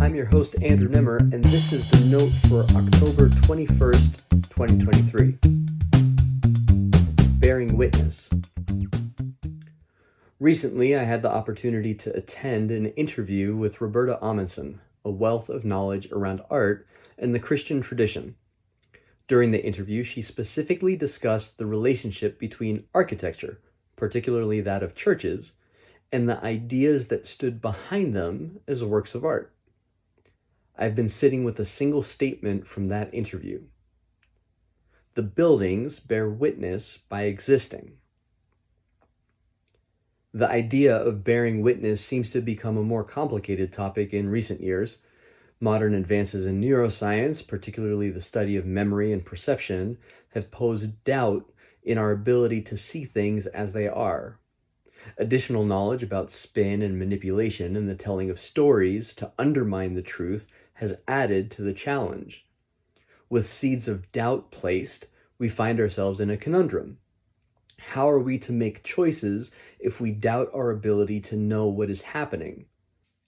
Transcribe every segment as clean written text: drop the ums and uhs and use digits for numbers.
I'm your host, Andrew Nemr, and this is the note for October 21st, 2023. Bearing Witness. Recently, I had the opportunity to attend an interview with Roberta Amundsen, a wealth of knowledge around art and the Christian tradition. During the interview, she specifically discussed the relationship between architecture, particularly that of churches, and the ideas that stood behind them as works of art. I've been sitting with a single statement from that interview. The buildings bear witness by existing. The idea of bearing witness seems to become a more complicated topic in recent years. Modern advances in neuroscience, particularly the study of memory and perception, have posed doubt in our ability to see things as they are. Additional knowledge about spin and manipulation and the telling of stories to undermine the truth has added to the challenge. With seeds of doubt placed, we find ourselves in a conundrum. How are we to make choices if we doubt our ability to know what is happening?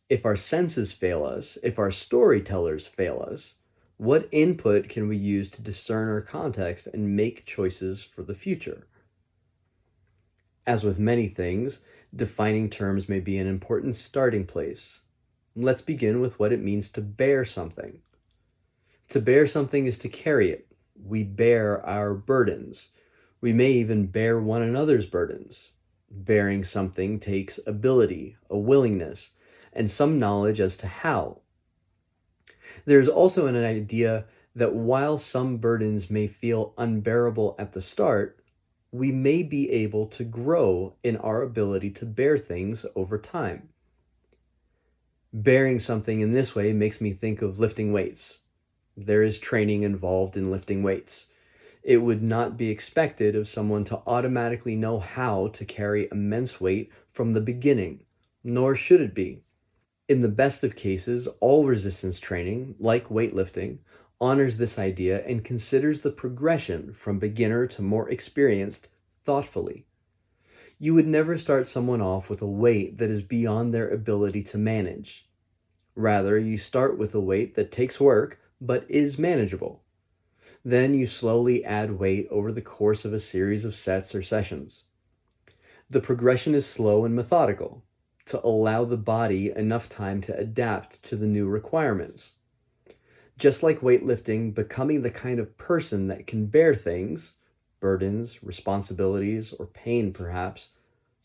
If our senses fail us, if our storytellers fail us, what input can we use to discern our context and make choices for the future? As with many things, defining terms may be an important starting place. Let's begin with what it means to bear something. To bear something is to carry it. We bear our burdens. We may even bear one another's burdens. Bearing something takes ability, a willingness, and some knowledge as to how. There's also an idea that while some burdens may feel unbearable at the start, we may be able to grow in our ability to bear things over time. Bearing something in this way makes me think of lifting weights. There is training involved in lifting weights. It would not be expected of someone to automatically know how to carry immense weight from the beginning, nor should it be. In the best of cases, all resistance training, like weightlifting, honors this idea and considers the progression from beginner to more experienced thoughtfully. You would never start someone off with a weight that is beyond their ability to manage. Rather, you start with a weight that takes work but is manageable. Then you slowly add weight over the course of a series of sets or sessions. The progression is slow and methodical, to allow the body enough time to adapt to the new requirements. Just like weightlifting, becoming the kind of person that can bear things, burdens, responsibilities, or pain perhaps,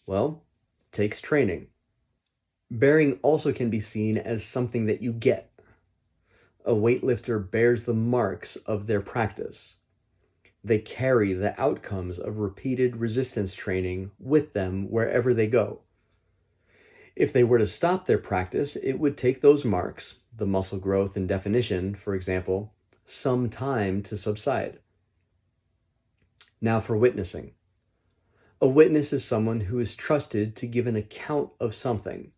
well, takes training. Bearing also can be seen as something that you get. A weightlifter bears the marks of their practice. They carry the outcomes of repeated resistance training with them wherever they go. If they were to stop their practice, it would take those marks, the muscle growth and definition, for example, some time to subside. Now for witnessing. A witness is someone who is trusted to give an account of something.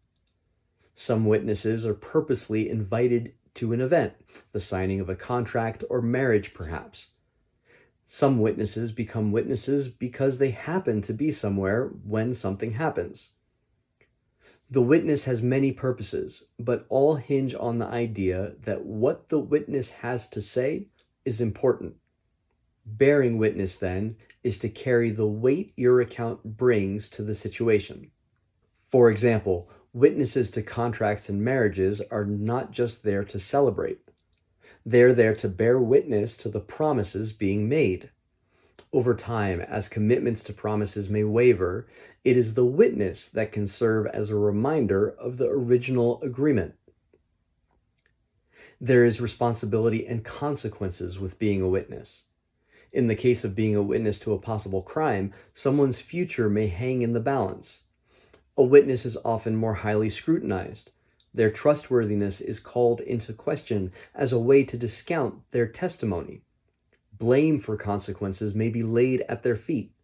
Some witnesses are purposely invited to an event, the signing of a contract or marriage perhaps. Some witnesses become witnesses because they happen to be somewhere when something happens. The witness has many purposes, but all hinge on the idea that what the witness has to say is important. Bearing witness, then, is to carry the weight your account brings to the situation. For example, witnesses to contracts and marriages are not just there to celebrate. They're there to bear witness to the promises being made. Over time, as commitments to promises may waver, it is the witness that can serve as a reminder of the original agreement. There is responsibility and consequences with being a witness. In the case of being a witness to a possible crime, someone's future may hang in the balance. A witness is often more highly scrutinized. Their trustworthiness is called into question as a way to discount their testimony. Blame for consequences may be laid at their feet.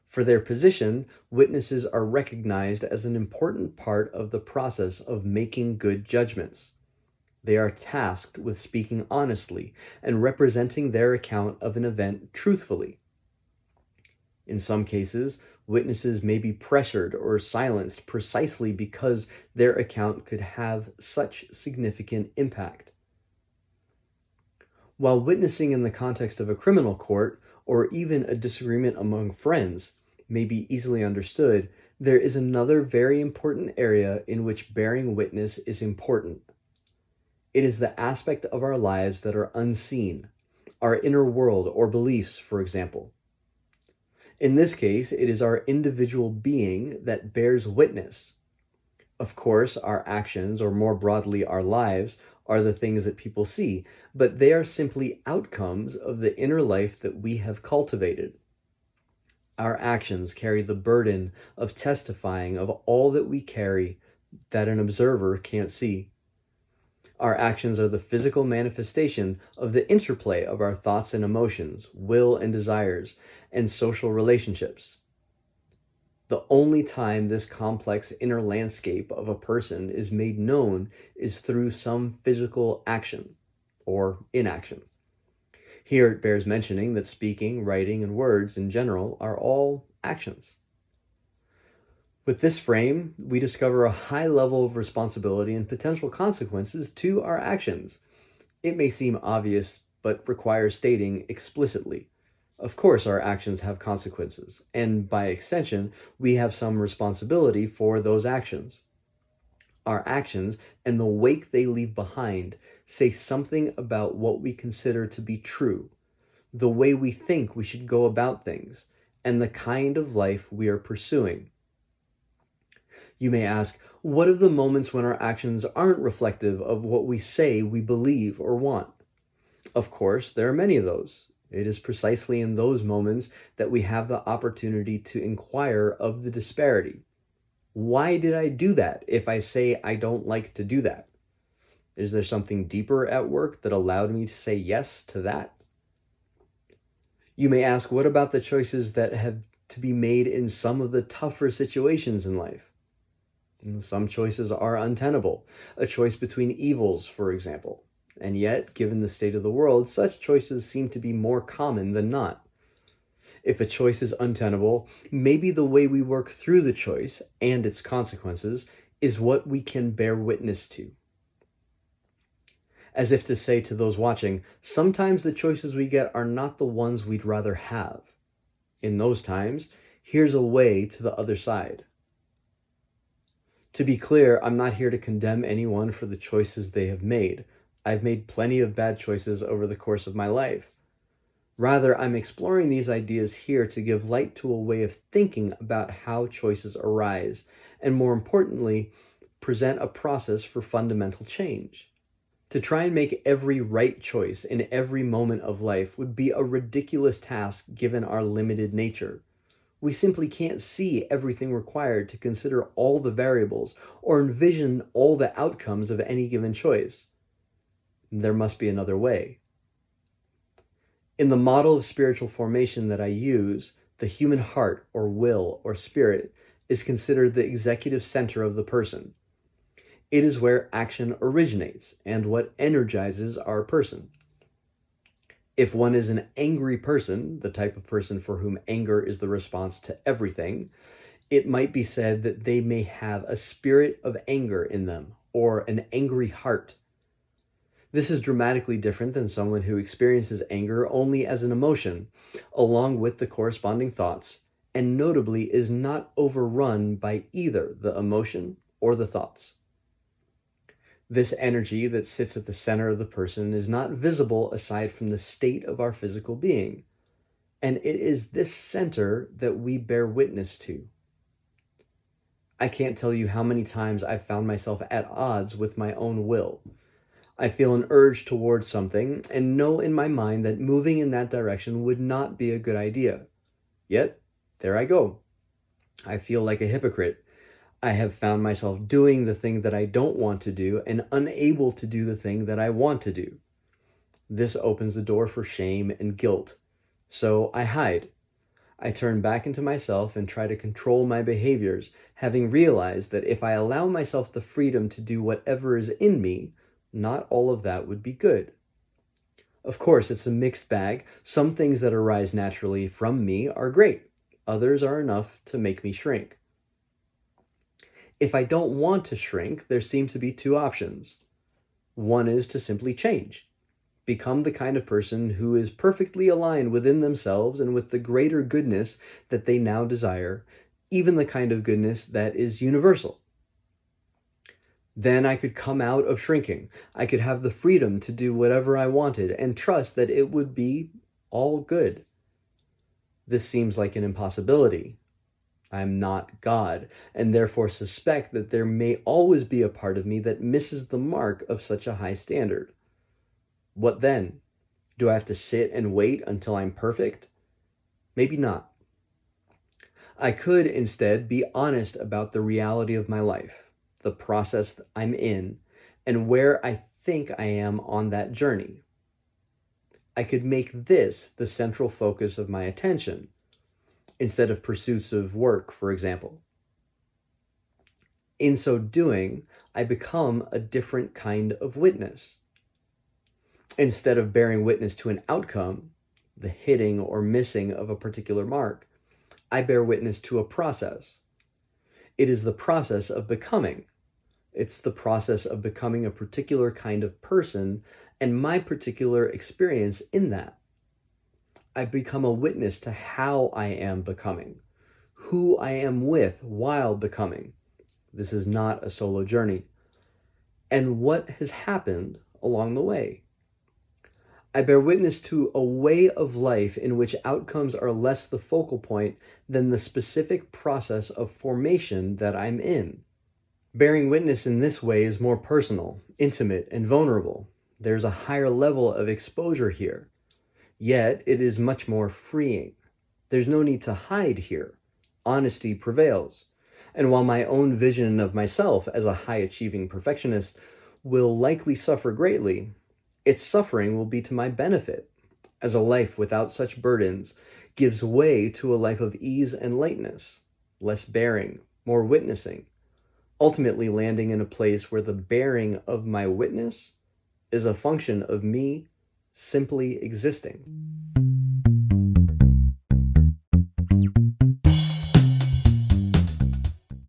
For their position, witnesses are recognized as an important part of the process of making good judgments. They are tasked with speaking honestly and representing their account of an event truthfully. In some cases, Witnesses may be pressured or silenced precisely because their account could have such significant impact. While witnessing in the context of a criminal court, or even a disagreement among friends, may be easily understood, there is another very important area in which bearing witness is important. It is the aspect of our lives that are unseen, our inner world or beliefs, for example. In this case, it is our individual being that bears witness. Of course, our actions, or more broadly, our lives, are the things that people see, but they are simply outcomes of the inner life that we have cultivated. Our actions carry the burden of testifying of all that we carry that an observer can't see. Our actions are the physical manifestation of the interplay of our thoughts and emotions, will and desires, and social relationships. The only time this complex inner landscape of a person is made known is through some physical action or inaction. Here it bears mentioning that speaking, writing, and words in general are all actions. With this frame, we discover a high level of responsibility and potential consequences to our actions. It may seem obvious, but requires stating explicitly. Of course, our actions have consequences, and by extension, we have some responsibility for those actions. Our actions and the wake they leave behind say something about what we consider to be true, the way we think we should go about things, and the kind of life we are pursuing. You may ask, what of the moments when our actions aren't reflective of what we say we believe or want? Of course, there are many of those. It is precisely in those moments that we have the opportunity to inquire of the disparity. Why did I do that if I say I don't like to do that? Is there something deeper at work that allowed me to say yes to that? You may ask, what about the choices that have to be made in some of the tougher situations in life? And some choices are untenable, a choice between evils, for example. And yet, given the state of the world, such choices seem to be more common than not. If a choice is untenable, maybe the way we work through the choice and its consequences is what we can bear witness to. As if to say to those watching, sometimes the choices we get are not the ones we'd rather have. In those times, here's a way to the other side. To be clear, I'm not here to condemn anyone for the choices they have made. I've made plenty of bad choices over the course of my life. Rather, I'm exploring these ideas here to give light to a way of thinking about how choices arise, and more importantly, present a process for fundamental change. To try and make every right choice in every moment of life would be a ridiculous task given our limited nature. We simply can't see everything required to consider all the variables or envision all the outcomes of any given choice. There must be another way. In the model of spiritual formation that I use, the human heart or will or spirit is considered the executive center of the person. It is where action originates and what energizes our person. If one is an angry person, the type of person for whom anger is the response to everything, it might be said that they may have a spirit of anger in them, or an angry heart. This is dramatically different than someone who experiences anger only as an emotion, along with the corresponding thoughts, and notably is not overrun by either the emotion or the thoughts. This energy that sits at the center of the person is not visible aside from the state of our physical being, and it is this center that we bear witness to. I can't tell you how many times I've found myself at odds with my own will. I feel an urge towards something and know in my mind that moving in that direction would not be a good idea. Yet, there I go. I feel like a hypocrite. I have found myself doing the thing that I don't want to do and unable to do the thing that I want to do. This opens the door for shame and guilt. So I hide. I turn back into myself and try to control my behaviors, having realized that if I allow myself the freedom to do whatever is in me, not all of that would be good. Of course, it's a mixed bag. Some things that arise naturally from me are great. Others are enough to make me shrink. If I don't want to shrink, there seem to be two options. One is to simply change, become the kind of person who is perfectly aligned within themselves and with the greater goodness that they now desire, even the kind of goodness that is universal. Then I could come out of shrinking. I could have the freedom to do whatever I wanted and trust that it would be all good. This seems like an impossibility. I am not God, and therefore suspect that there may always be a part of me that misses the mark of such a high standard. What then? Do I have to sit and wait until I'm perfect? Maybe not. I could instead be honest about the reality of my life, the process I'm in, and where I think I am on that journey. I could make this the central focus of my attention, instead of pursuits of work, for example. In so doing, I become a different kind of witness. Instead of bearing witness to an outcome, the hitting or missing of a particular mark, I bear witness to a process. It is the process of becoming. It's the process of becoming a particular kind of person and my particular experience in that. I become a witness to how I am becoming, who I am with while becoming. This is not a solo journey. And what has happened along the way. I bear witness to a way of life in which outcomes are less the focal point than the specific process of formation that I'm in. Bearing witness in this way is more personal, intimate, and vulnerable. There's a higher level of exposure here. Yet it is much more freeing. There's no need to hide here. Honesty prevails. And while my own vision of myself as a high-achieving perfectionist will likely suffer greatly, its suffering will be to my benefit, as a life without such burdens gives way to a life of ease and lightness, less bearing, more witnessing, ultimately landing in a place where the bearing of my witness is a function of me simply existing.